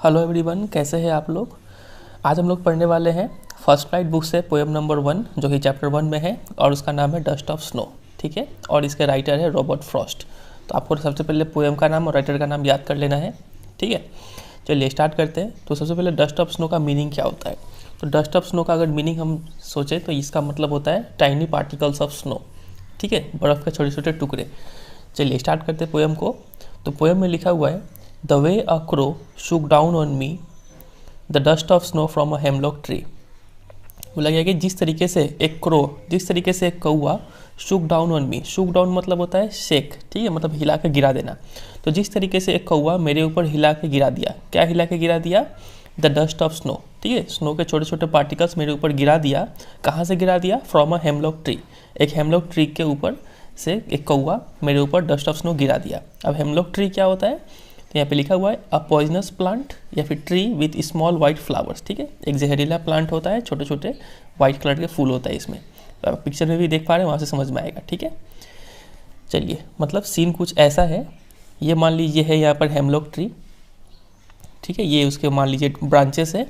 Hello everyone, कैसे हैं आप लोग। आज हम लोग पढ़ने वाले हैं फर्स्ट फ्लाइट बुक से पोएम नंबर 1 जो कि चैप्टर 1 में है और उसका नाम है डस्ट ऑफ स्नो। ठीक है, और इसके राइटर है रॉबर्ट फ्रॉस्ट। तो आपको सबसे पहले पोएम का नाम और राइटर का नाम याद कर लेना है। ठीक है, चलिए स्टार्ट करते हैं। तो सबसे पहले डस्ट ऑफ स्नो का मीनिंग क्या होता है। तो डस्ट ऑफ स्नो का अगर मीनिंग हम सोचें तो इसका मतलब होता है टाइनी पार्टिकल्स ऑफ स्नो। ठीक है, बर्फ़ के छोटे छोटे टुकड़े। चलिए स्टार्ट करते हैं पोएम को। तो पोएम में लिखा हुआ है, the way a crow shook down on me the dust of snow from a hemlock tree। बोला गया कि जिस तरीके से एक कौवा shook down on me, shook down मतलब होता है शेक। ठीक है, मतलब हिला के गिरा देना। तो जिस तरीके से एक कौवा मेरे ऊपर हिला के गिरा दिया, क्या हिला के गिरा दिया, द डस्ट ऑफ स्नो। ठीक है, स्नो के छोटे छोटे पार्टिकल्स मेरे ऊपर गिरा दिया। कहाँ से गिरा दिया, फ्रॉम अ हेमलॉक ट्री। एक हेमलॉक ट्री के ऊपर से एक कौवा मेरे ऊपर डस्ट ऑफ स्नो गिरा दिया। अब हेमलॉक ट्री क्या होता है, तो यहाँ पे लिखा हुआ है अ पॉइजनस प्लांट या फिर tree with small white flowers. ठीक है, एक जहरीला प्लांट होता है, छोटे छोटे वाइट कलर के फूल होता है इसमें। तो आप पिक्चर में भी देख पा रहे हैं, वहाँ से समझ में आएगा। ठीक है, चलिए मतलब सीन कुछ ऐसा है। ये मान लीजिए है यहाँ पर हेमलॉक ट्री। ठीक है, ये उसके मान लीजिए ब्रांचेस है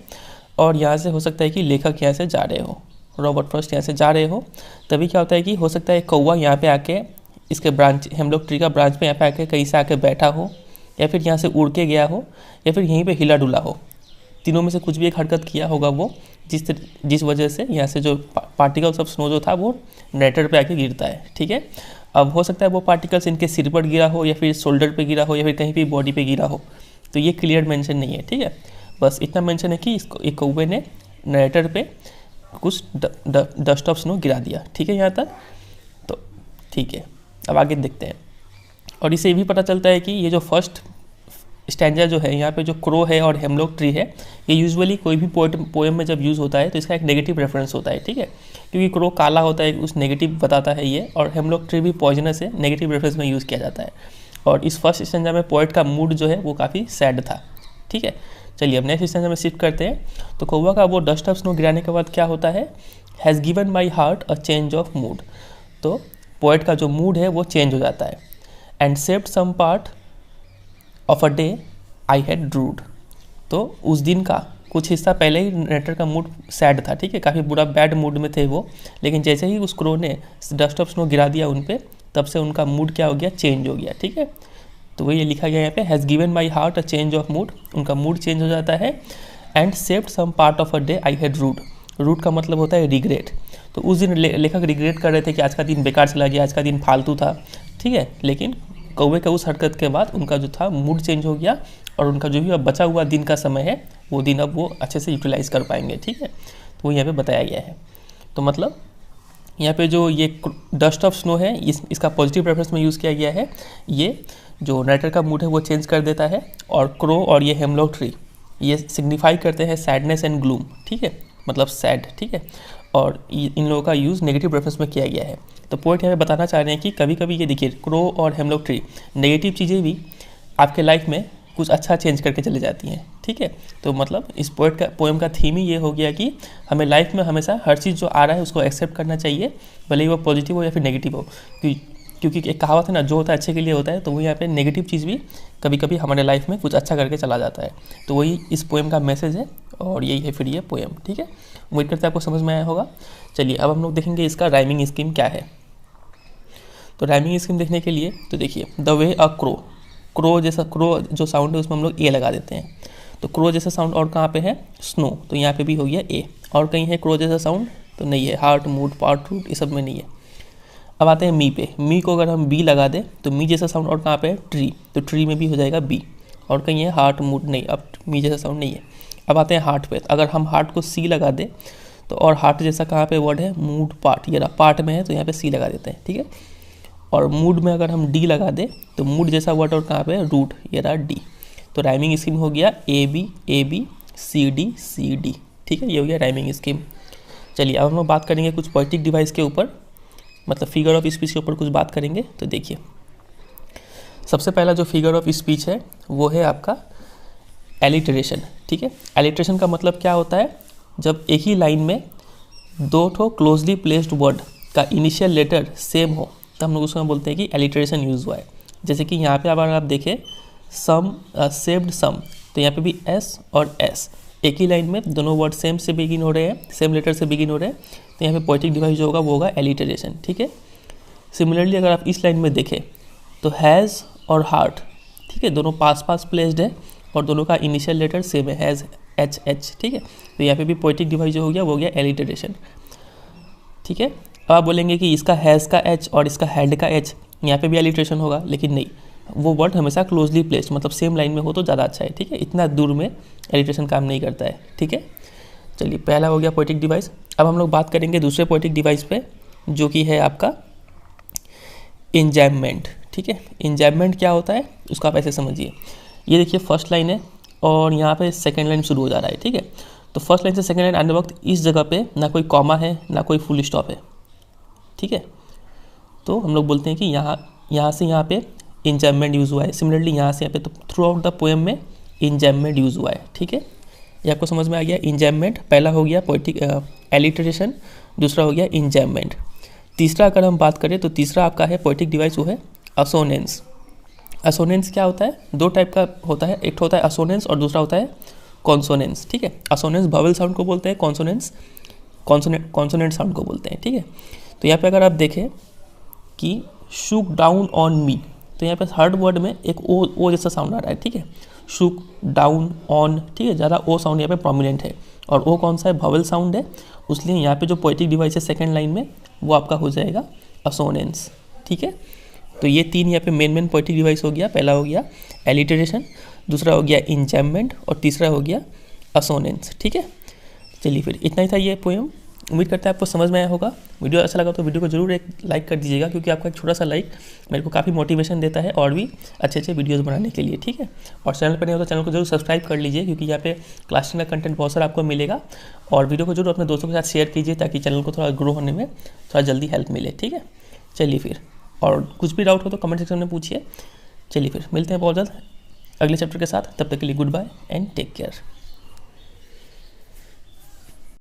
और यहाँ से हो सकता है कि लेखक यहाँ से जा रहे हो, रॉबर्ट फ्रॉस्ट यहाँ से जा रहे हो। तभी क्या होता है कि हो सकता है कौवा यहाँ पे आके इसके ब्रांच, हेमलॉक ट्री का ब्रांच पे यहाँ पे आके कहीं से आके बैठा हो, या फिर यहाँ से उड़ के गया हो, या फिर यहीं पे हिला डुला हो। तीनों में से कुछ भी एक हरकत किया होगा वो, जिस वजह से यहाँ से जो पार्टिकल्स ऑफ स्नो जो था वो नेटर पे आके गिरता है। ठीक है, अब हो सकता है वो पार्टिकल्स इनके सिर पर गिरा हो, या फिर शोल्डर पे गिरा हो, या फिर कहीं भी बॉडी पे गिरा हो। तो ये क्लियर मेंशन नहीं है। ठीक है, बस इतना मेंशन है कि इसको एक कौवे ने नेटर पे कुछ डस्ट ऑफ स्नो गिरा दिया। ठीक है यहाँ तक, तो ठीक है, अब आगे देखते हैं। और इसे भी पता चलता है कि ये जो फर्स्ट स्टैंजा जो है, यहाँ पे जो क्रो है और हेमलॉक ट्री है, ये यूजुअली कोई भी पोएम में जब यूज़ होता है तो इसका एक नेगेटिव रेफरेंस होता है। ठीक है, क्योंकि क्रो काला होता है, उस नेगेटिव बताता है ये, और हेमलॉक ट्री भी पॉइजनस है, नेगेटिव रेफरेंस में यूज़ किया जाता है। और इस फर्स्ट स्टैंजा में पोएट का मूड जो है वो काफ़ी सैड था। ठीक है, चलिए अब नेक्स्ट स्टैंजा में शिफ्ट करते हैं। तो कौवा का वो डस्ट ऑफ स्नो गिराने के बाद क्या होता है, has given my heart a change of mood. तो पोएट का जो मूड है वो चेंज हो जाता है। And saved some part of a day I had rued. तो उस दिन का कुछ हिस्सा पहले ही नेटर का मूड सैड था। ठीक है, काफ़ी बुरा बैड मूड में थे वो, लेकिन जैसे ही उस क्रो ने डस्ट ऑफ स्नो गिरा दिया उन पे, तब से उनका मूड क्या हो गया, चेंज हो गया। ठीक है, तो वही लिखा गया यहाँ पे, has given my heart a change of mood. उनका मूड चेंज हो जाता है। And saved some part of a day I had rued. Rued का मतलब होता है रिग्रेट। तो उस दिन लेखक रिग्रेट कर रहे थे कि आज का दिन बेकार चला गया, आज का दिन फालतू था। ठीक है, लेकिन कौवे का उस हरकत के बाद उनका जो था मूड चेंज हो गया, और उनका जो भी अब बचा हुआ दिन का समय है वो दिन अब वो अच्छे से यूटिलाइज़ कर पाएंगे। ठीक है, तो वो यहाँ पे बताया गया है। तो मतलब यहाँ पे जो ये डस्ट ऑफ स्नो है, इसका पॉजिटिव रेफरेंस में यूज़ किया गया है। ये जो नेटर का मूड है वो चेंज कर देता है, और क्रो और ये हेमलॉक ट्री ये सिग्निफाई करते हैं सैडनेस एंड ग्लूम। ठीक है, मतलब सैड। ठीक है, और इन लोगों का यूज़ नेगेटिव रेफरेंस में किया गया है। तो पोएट यहाँ पे बताना चाह रहे हैं कि कभी कभी ये देखिए, क्रो और हेमलॉक ट्री नेगेटिव चीज़ें भी आपके लाइफ में कुछ अच्छा चेंज करके चले जाती हैं। ठीक है, तो मतलब इस पोएम का थीम ही ये हो गया कि हमें लाइफ में हमेशा हर चीज़ जो आ रहा है उसको एक्सेप्ट करना चाहिए, भले ही वो पॉजिटिव हो या फिर नेगेटिव हो। क्योंकि एक कहावत है ना, जो होता है अच्छे के लिए होता है। तो वो यहाँ पे नेगेटिव चीज़ भी कभी कभी हमारे लाइफ में कुछ अच्छा करके चला जाता है। तो वही इस पोएम का मैसेज है, और यही है फिर ये पोएम। ठीक है, उम्मीद करते हैं आपको समझ में आया होगा। चलिए अब हम लोग देखेंगे इसका राइमिंग स्कीम क्या है। तो राइमिंग स्कीम देखने के लिए तो देखिए, द वे अ क्रो जैसा, क्रो जो साउंड है उसमें हम लोग ए लगा देते हैं। तो क्रो जैसा साउंड और कहाँ पे है, स्नो, तो यहाँ पे भी हो गया ए। और कहीं है क्रो जैसा साउंड, तो नहीं है, हार्ट, मूड, पार्ट, रूट, ये सब में नहीं है। अब आते हैं मी पे। मी को अगर हम बी लगा दें तो मी जैसा साउंड और कहाँ पे है, ट्री, तो ट्री में भी हो जाएगा बी। और कहीं है हार्ट, मूड, नहीं, अब मी जैसा साउंड नहीं है। अब आते हैं हार्ट पे। अगर हम हार्ट को सी लगा दें तो, और हार्ट जैसा कहाँ पे वर्ड है, मूड, पार्ट, ये रहा पार्ट में है, तो यहाँ पे सी लगा देते हैं। ठीक है, और मूड में अगर हम डी लगा दें तो मूड जैसा वर्ड और कहाँ पे है, रूट, ये रहा डी। तो राइमिंग स्कीम हो गया ए बी सी डी। ठीक है, ये हो गया राइमिंग स्कीम। चलिए अब हम लोग बात करेंगे कुछ पोएटिक डिवाइस के ऊपर, मतलब फिगर ऑफ स्पीच के ऊपर कुछ बात करेंगे। तो देखिए, सबसे पहला जो फिगर ऑफ स्पीच है वो है आपका एलिटरेशन। ठीक है, एलिटरेशन का मतलब क्या होता है, जब एक ही लाइन में दो ठो क्लोजली प्लेस्ड वर्ड का इनिशियल लेटर सेम हो तो हम लोग उसको बोलते हैं कि एलिटरेशन यूज़ हुआ है। जैसे कि यहाँ पे अगर आप देखें, सम, सेव्ड सम, तो यहाँ पे भी एस और एस एक ही लाइन में दोनों वर्ड सेम से बिगिन हो रहे हैं, सेम लेटर से बिगिन हो रहे हैं, तो यहाँ पे पोएटिक डिवाइस जो होगा वो होगा एलिटरेशन। ठीक है। सिमिलरली अगर आप इस लाइन में देखें तो हैज़ और हार्ट, ठीक है, दोनों पास पास प्लेस्ड है और दोनों का इनिशियल लेटर सेम है, हैज़ एच एच। ठीक है। तो यहाँ पे भी पोएटिक डिवाइस जो हो गया वो हो गया एलिटरेशन। ठीक है। अब आप बोलेंगे कि इसका हैज़ का एच और इसका हैड का एच यहाँ पे भी एलिटरेशन होगा, लेकिन नहीं, वो वर्ड हमेशा क्लोजली प्लेस्ड मतलब सेम लाइन में हो तो ज़्यादा अच्छा है। ठीक है। इतना दूर में एलिटरेशन काम नहीं करता है। ठीक है। चलिए, पहला हो गया पोएटिक डिवाइस। अब हम लोग बात करेंगे दूसरे पोएटिक डिवाइस पे, जो कि है आपका इंजैममेंट। ठीक है। इंजैममेंट क्या होता है उसका आप ऐसे समझिए, ये देखिए फर्स्ट लाइन है और यहाँ पे सेकेंड लाइन शुरू हो जा रहा है। ठीक है। तो फर्स्ट लाइन से सेकेंड लाइन आने वक्त इस जगह पे ना कोई कॉमा है ना कोई फुल स्टॉप है। ठीक है। तो हम लोग बोलते हैं कि यहाँ से यहाँ पे इंजैममेंट यूज़ हुआ है। सिमिलरली यहाँ से यहाँ पे, तो थ्रू आउट द पोएम में इंजैममेंट यूज़ हुआ है। ठीक है। ये आपको समझ में आ गया। इंजैममेंट पहला हो गया पोएटिक एलिटरेशन, दूसरा हो गया इंजैममेंट। तीसरा अगर हम बात करें तो तीसरा आपका है पोएटिक डिवाइस, वो है असोनेंस। असोनेंस क्या होता है? दो टाइप का होता है, एक होता है असोनेंस और दूसरा होता है कॉन्सोनेंस। ठीक है। असोनेंस वावल साउंड को बोलते हैं, कॉन्सोनेंस कॉन्सोनेंट साउंड को बोलते हैं। ठीक है। तो यहाँ पे अगर आप देखें कि शुक डाउन ऑन मी, तो यहाँ पे थर्ड वर्ड में एक ओ जैसा साउंड आ रहा है। ठीक है। शुक डाउन ऑन, ठीक है, ज़्यादा ओ साउंड यहाँ पे प्रोमिनेंट है और ओ कौन सा है? वावल साउंड है, इसलिए यहाँ पे जो पोएटिक डिवाइस है सेकेंड लाइन में वो आपका हो जाएगा असोनेंस। ठीक है। तो ये तीन यहाँ पे मेन पोएटिक डिवाइस हो गया। पहला हो गया एलिटरेशन, दूसरा हो गया इंजैममेंट और तीसरा हो गया असोनेंस। ठीक है। चलिए, फिर इतना ही था ये पोएम। उम्मीद करते हैं आपको समझ में आया होगा। वीडियो अच्छा लगा तो वीडियो को जरूर एक लाइक कर दीजिएगा, क्योंकि आपका एक छोटा सा लाइक मेरे को काफ़ी मोटिवेशन देता है और भी अच्छे अच्छे वीडियोस बनाने के लिए। ठीक है। और चैनल पर नहीं हो तो चैनल को जरूर सब्सक्राइब कर लीजिए, क्योंकि यहाँ पे क्लास 10 का कंटेंट बहुत सारा आपको मिलेगा। और वीडियो को जरूर अपने दोस्तों के साथ शेयर कीजिए, ताकि चैनल को थोड़ा ग्रो होने में थोड़ा जल्दी हेल्प मिले। ठीक है। चलिए फिर, और कुछ भी डाउट हो तो कमेंट सेक्शन में पूछिए। चलिए फिर मिलते हैं बहुत जल्द अगले चैप्टर के साथ। तब तक के लिए good bye and take care.